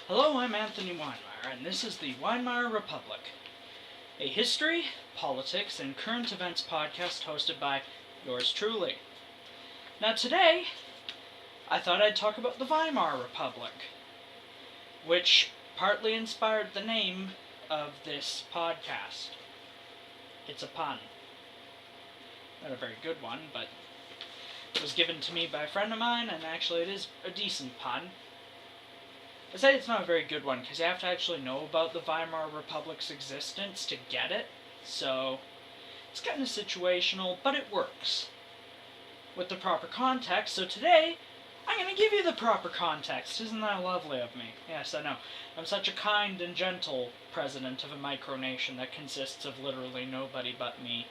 Hello, I'm Anthony Weimar, and this is the Weimar Republic, a history, politics, and current events podcast hosted by yours truly. Now today, I thought I'd talk about the Weimar Republic, which partly inspired the name of this podcast. It's a pun. Not a very good one, but it was given to me by a friend of mine, and actually it is a decent pun. I say it's not a very good one, because you have to actually know about the Weimar Republic's existence to get it, so it's kind of situational, but it works with the proper context. So today, I'm going to give you the proper context. Isn't that lovely of me? Yes, I know. I'm such a kind and gentle president of a micronation that consists of literally nobody but me.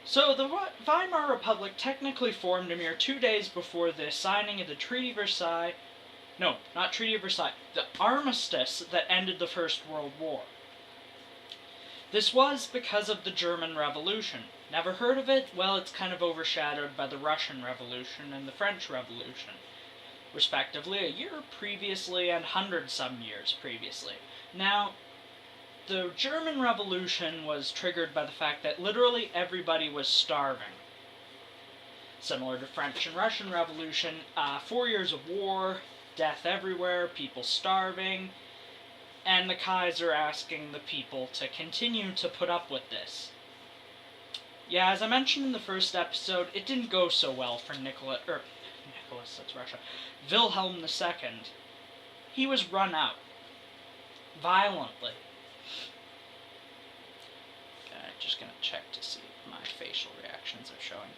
So, the Weimar Republic technically formed a mere 2 days before the signing of the Treaty of Versailles. No, not Treaty of Versailles. The armistice that ended the First World War. This was because of the German Revolution. Never heard of it? Well, it's kind of overshadowed by the Russian Revolution and the French Revolution, respectively, a year previously and 100-some years previously. Now, the German Revolution was triggered by the fact that literally everybody was starving. Similar to French and Russian Revolution, 4 years of war, death everywhere, people starving, and the Kaiser asking the people to continue to put up with this. Yeah, as I mentioned in the first episode, it didn't go so well for Nicholas, that's Russia, Wilhelm II. He was run out. Violently. Just going to check to see if my facial reactions are showing.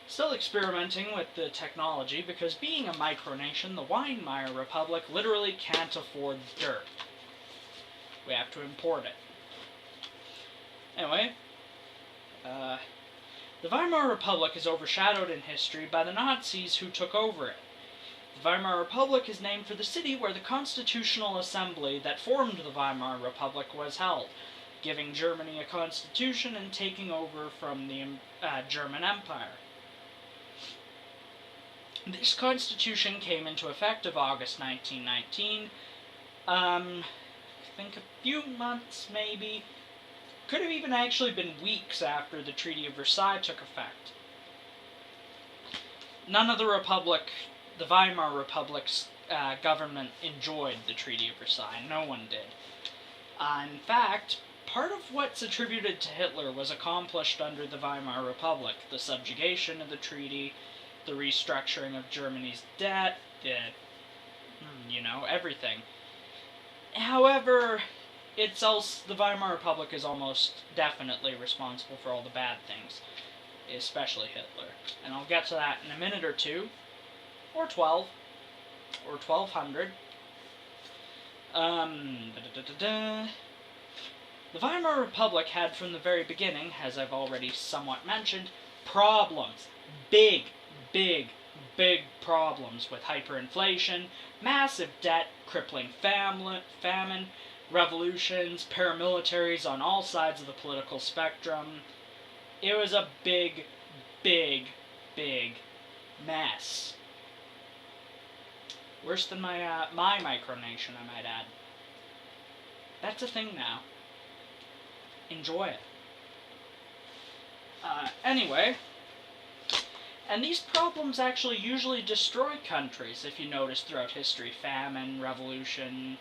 Still experimenting with the technology, because being a micronation, the Weimar Republic literally can't afford dirt. We have to import it. Anyway, the Weimar Republic is overshadowed in history by the Nazis who took over it. The Weimar Republic is named for the city where the Constitutional Assembly that formed the Weimar Republic was held, giving Germany a constitution and taking over from the German Empire. This constitution came into effect of August 1919. I think a few months, maybe. Could have even actually been weeks after the Treaty of Versailles took effect. None of the Weimar Republic's government enjoyed the Treaty of Versailles. No one did. In fact, part of what's attributed to Hitler was accomplished under the Weimar Republic. The subjugation of the treaty, the restructuring of Germany's debt, everything. However, the Weimar Republic is almost definitely responsible for all the bad things, especially Hitler. And I'll get to that in a minute or two, or 12, or 1200. The Weimar Republic had from the very beginning, as I've already somewhat mentioned, problems. Big problems with hyperinflation, massive debt, crippling famine, revolutions, paramilitaries on all sides of the political spectrum. It was a big mess. Worse than my micronation, I might add. That's a thing now. Enjoy it. Anyway, and these problems actually usually destroy countries, if you notice throughout history. Famine, revolution,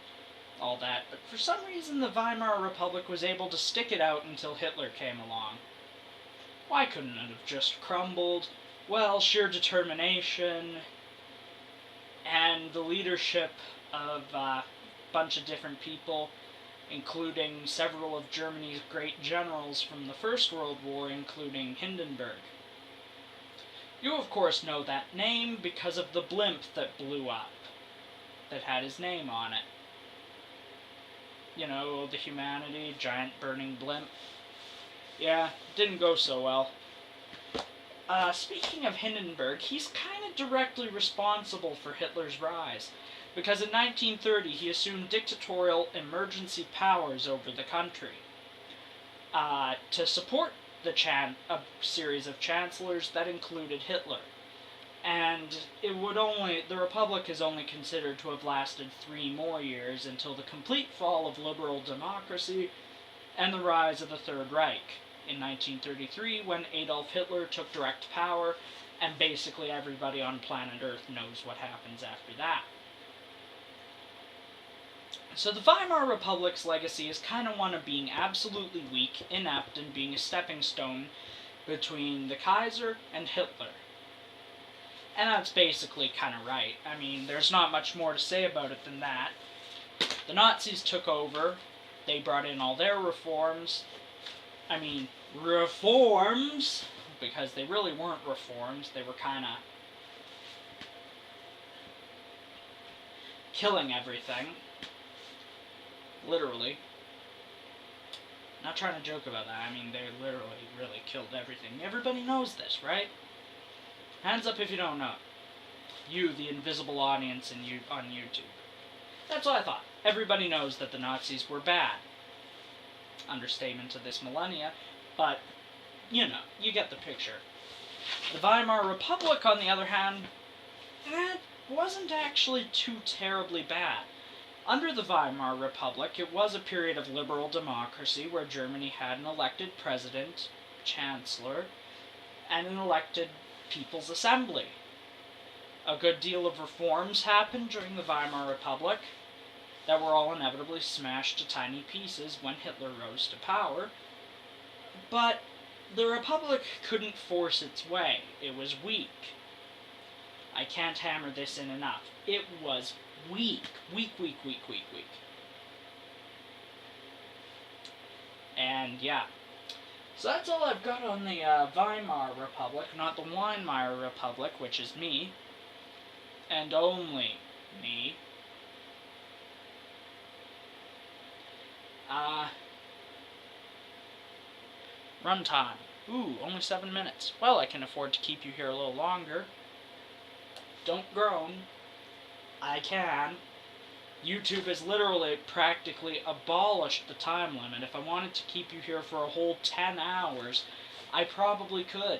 all that. But for some reason the Weimar Republic was able to stick it out until Hitler came along. Why couldn't it have just crumbled? Well, sheer determination and the leadership of a bunch of different people, including several of Germany's great generals from the First World War, including Hindenburg. You, of course, know that name because of the blimp that blew up, that had his name on it. You know, the Humanity, giant burning blimp. Yeah, didn't go so well. Speaking of Hindenburg, he's kind of directly responsible for Hitler's rise, because in 1930 he assumed dictatorial emergency powers over the country to support a series of chancellors that included Hitler. And the Republic is only considered to have lasted 3 more years until the complete fall of liberal democracy and the rise of the Third Reich in 1933, when Adolf Hitler took direct power, and basically everybody on planet Earth knows what happens after that. So the Weimar Republic's legacy is kind of one of being absolutely weak, inept, and being a stepping stone between the Kaiser and Hitler. And that's basically kind of right. I mean, there's not much more to say about it than that. The Nazis took over. They brought in all their reforms. I mean, reforms, because they really weren't reforms. They were kind of killing everything. Literally. Not trying to joke about that. I mean, they literally really killed everything. Everybody knows this, right? Hands up if you don't know. You, the invisible audience on YouTube. That's what I thought. Everybody knows that the Nazis were bad. Understatement of this millennia, but, you know, you get the picture. The Weimar Republic, on the other hand, that wasn't actually too terribly bad. Under the Weimar Republic, it was a period of liberal democracy where Germany had an elected president, chancellor, and an elected People's Assembly. A good deal of reforms happened during the Weimar Republic that were all inevitably smashed to tiny pieces when Hitler rose to power, but the Republic couldn't force its way. It was weak. I can't hammer this in enough. It was weak. Weak. And yeah. So that's all I've got on the Weimar Republic, not the Weimar Republic, which is me, and only me. Runtime. Ooh, only 7 minutes. Well, I can afford to keep you here a little longer. Don't groan. I can. YouTube has literally practically abolished the time limit. If I wanted to keep you here for a whole 10 hours, I probably could.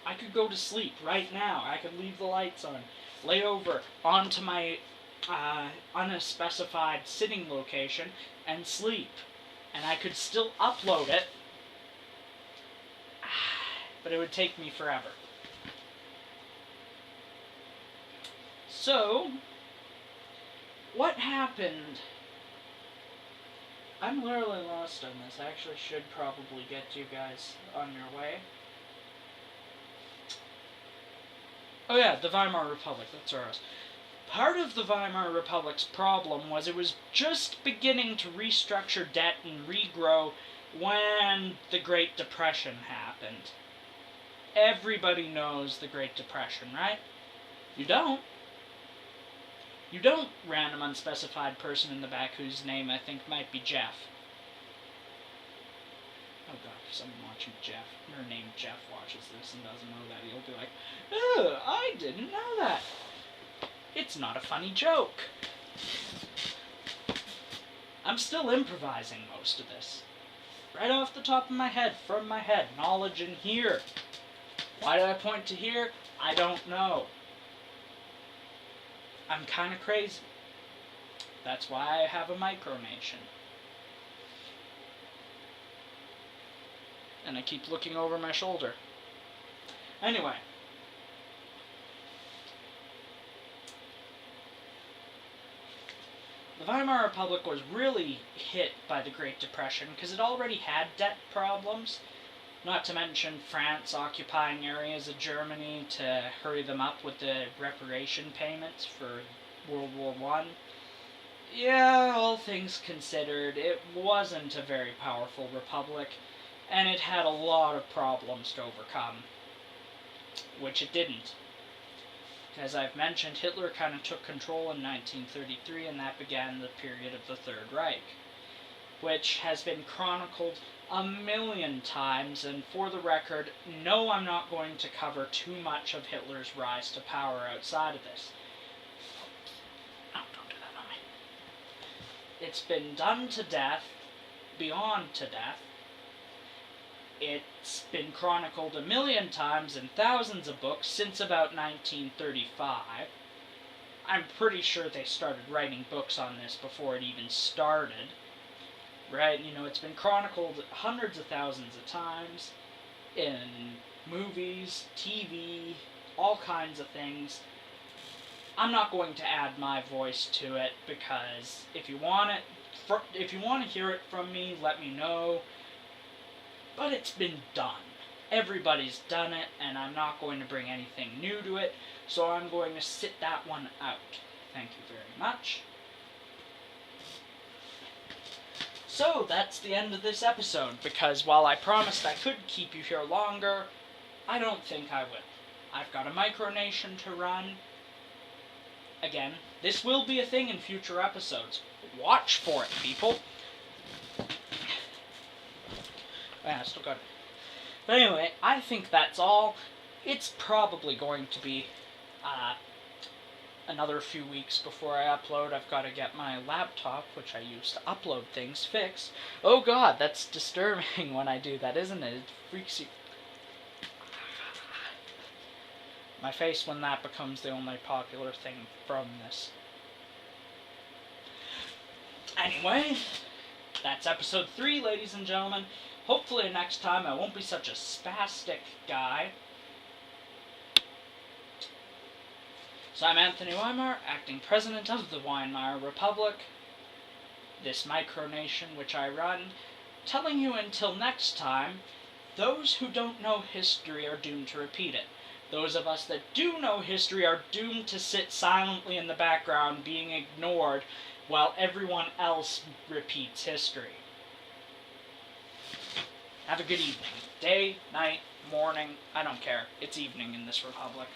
I could go to sleep right now. I could leave the lights on, lay over onto my unspecified sitting location, and sleep. And I could still upload it, but it would take me forever. So, what happened? I'm literally lost on this. I actually should probably get you guys on your way. Oh yeah, the Weimar Republic, that's where I was. Part of the Weimar Republic's problem was it was just beginning to restructure debt and regrow when the Great Depression happened. Everybody knows the Great Depression, right? You don't. You don't, random unspecified person in the back whose name I think might be Jeff. Oh god, if someone watching Jeff, or named Jeff, watches this and doesn't know that, he'll be like, oh, I didn't know that. It's not a funny joke. I'm still improvising most of this. Right off the top of my head, from my head, knowledge in here. Why did I point to here? I don't know. I'm kind of crazy. That's why I have a micronation. And I keep looking over my shoulder. Anyway. The Weimar Republic was really hit by the Great Depression because it already had debt problems, not to mention France occupying areas of Germany to hurry them up with the reparation payments for World War I. Yeah, all things considered, it wasn't a very powerful republic, and it had a lot of problems to overcome, which it didn't. As I've mentioned, Hitler kind of took control in 1933, and that began the period of the Third Reich, which has been chronicled a million times, and for the record, no, I'm not going to cover too much of Hitler's rise to power outside of this. No, don't do that on me. It's been done to death, beyond to death, It's been chronicled a million times in thousands of books since about 1935. I'm pretty sure they started writing books on this before it even started. Right? You know, it's been chronicled hundreds of thousands of times in movies, TV, all kinds of things. I'm not going to add my voice to it because if you want to hear it from me, let me know. But it's been done. Everybody's done it, and I'm not going to bring anything new to it, so I'm going to sit that one out. Thank you very much. So, that's the end of this episode, because while I promised I could keep you here longer, I don't think I will. I've got a micronation to run. Again, this will be a thing in future episodes. Watch for it, people. I still got it. But anyway, I think that's all. It's probably going to be another few weeks before I upload. I've got to get my laptop, which I use to upload things, fixed. Oh god, that's disturbing when I do that, isn't it? It freaks you. My face when that becomes the only popular thing from this. Anyway, that's episode 3, ladies and gentlemen. Hopefully next time I won't be such a spastic guy. So I'm Anthony Weimar, acting president of the Weimar Republic, this micronation which I run, telling you until next time, those who don't know history are doomed to repeat it. Those of us that do know history are doomed to sit silently in the background being ignored while everyone else repeats history. Have a good evening. Day, night, morning, I don't care. It's evening in this republic.